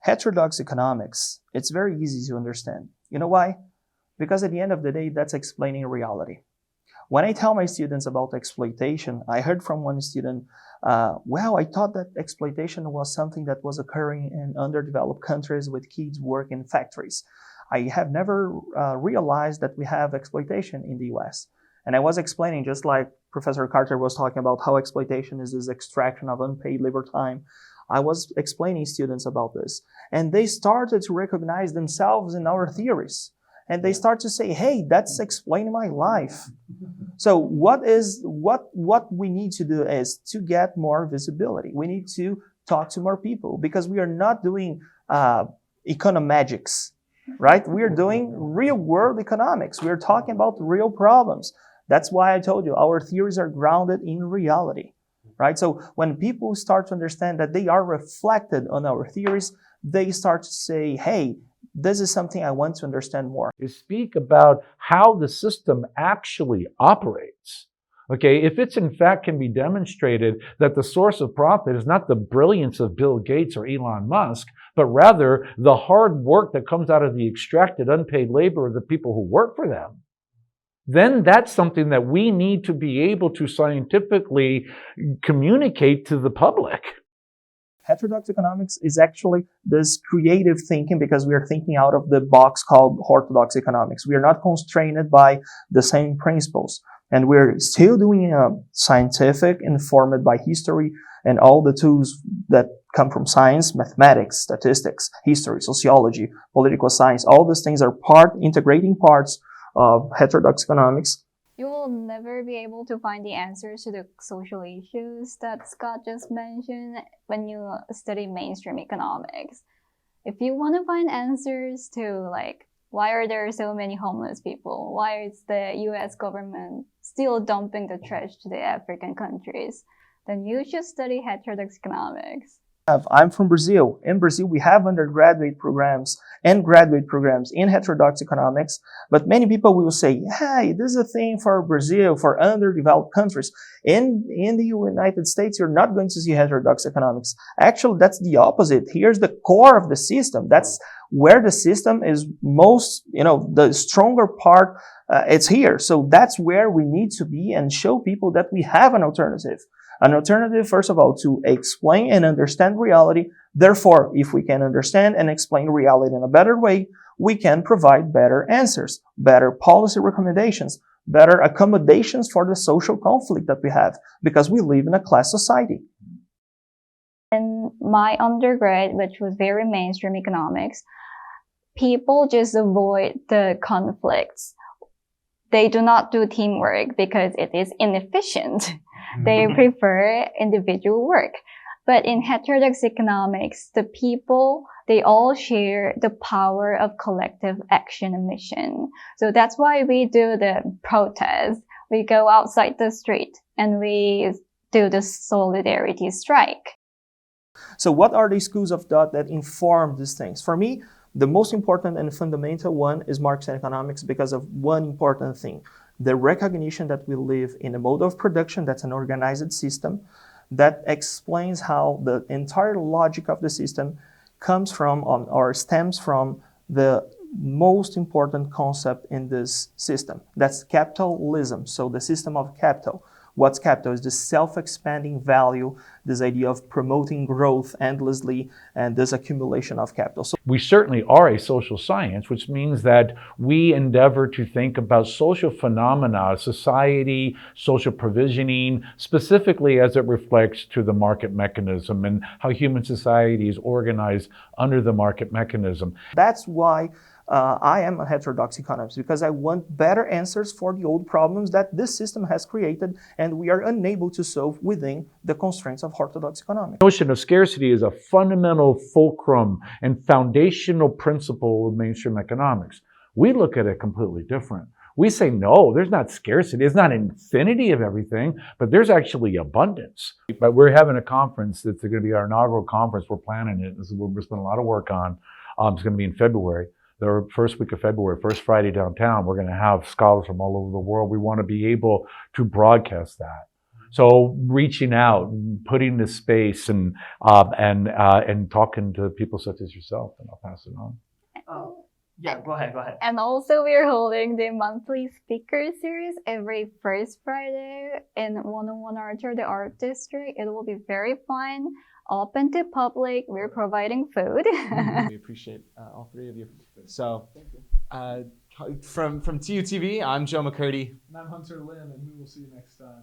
Heterodox economics, it's very easy to understand. You know why? Because at the end of the day, that's explaining reality. When I tell my students about exploitation, I heard from one student, well, I thought that exploitation was something that was occurring in underdeveloped countries with kids working in factories. I have never realized that we have exploitation in the US. And I was explaining, just like Professor Carter was talking about how exploitation is this extraction of unpaid labor time. I was explaining students about this. And they started to recognize themselves in our theories. And they start to say, hey, that's explaining my life. So what we need to do is to get more visibility. We need to talk to more people because we are not doing economagics, right? We are doing real world economics. We are talking about real problems. That's why I told you our theories are grounded in reality, right? So when people start to understand that they are reflected on our theories, they start to say, hey, this is something I want to understand more. You speak about how the system actually operates. Okay, if it's in fact can be demonstrated that the source of profit is not the brilliance of Bill Gates or Elon Musk, but rather the hard work that comes out of the extracted unpaid labor of the people who work for them, then that's something that we need to be able to scientifically communicate to the public. Heterodox economics is actually this creative thinking because we are thinking out of the box called orthodox economics. We are not constrained by the same principles. And we're still doing scientific, informed by history and all the tools that come from science, mathematics, statistics, history, sociology, political science. All these things are integrating parts of heterodox economics. You will never be able to find the answers to the social issues that Scott just mentioned when you study mainstream economics. If you want to find answers to, like, why are there so many homeless people? Why is the US government still dumping the trash to the African countries? Then you should study heterodox economics. I'm from Brazil. In Brazil, we have undergraduate programs and graduate programs in heterodox economics, but many people will say, hey, this is a thing for Brazil, for underdeveloped countries. In the United States, you're not going to see heterodox economics. Actually, that's the opposite. Here's the core of the system. That's where the system is most, the stronger part, it's here. So that's where we need to be and show people that we have an alternative. An alternative, first of all, to explain and understand reality. Therefore, if we can understand and explain reality in a better way, we can provide better answers, better policy recommendations, better accommodations for the social conflict that we have, because we live in a class society. In my undergrad, which was very mainstream economics, people just avoid the conflicts. They do not do teamwork because it is inefficient. They prefer individual work. But in heterodox economics, the people, they all share the power of collective action and mission. So that's why we do the protest. We go outside the street and we do the solidarity strike. So what are the schools of thought that inform these things? For me, the most important and fundamental one is Marxian economics because of one important thing. The recognition that we live in a mode of production that's an organized system that explains how the entire logic of the system comes from or stems from the most important concept in this system. That's capitalism. So the system of capital. What's capital? Is the self-expanding value, this idea of promoting growth endlessly and this accumulation of capital. So we certainly are a social science, which means that we endeavor to think about social phenomena, society, social provisioning, specifically as it reflects to the market mechanism and how human society is organized under the market mechanism. That's why I am a heterodox economist, because I want better answers for the old problems that this system has created and we are unable to solve within the constraints of orthodox economics. The notion of scarcity is a fundamental fulcrum and foundational principle of mainstream economics. We look at it completely different. We say, no, there's not scarcity. It's not infinity of everything, but there's actually abundance. But we're having a conference that's going to be our inaugural conference. We're planning it. This is what we're spending a lot of work on. It's going to be in February. The first week of February, first Friday downtown, we're going to have scholars from all over the world. We want to be able to broadcast that So reaching out, and putting the space, and talking to people such as yourself, and I'll pass it on. Yeah, go ahead. And also we're holding the monthly speaker series every first Friday in 101 Archer, the art district. It will be very fun, open to public. We're providing food. We appreciate all three of you. So from TUTV, I'm Joe McCurdy. And I'm Hunter Lin, and we will see you next time.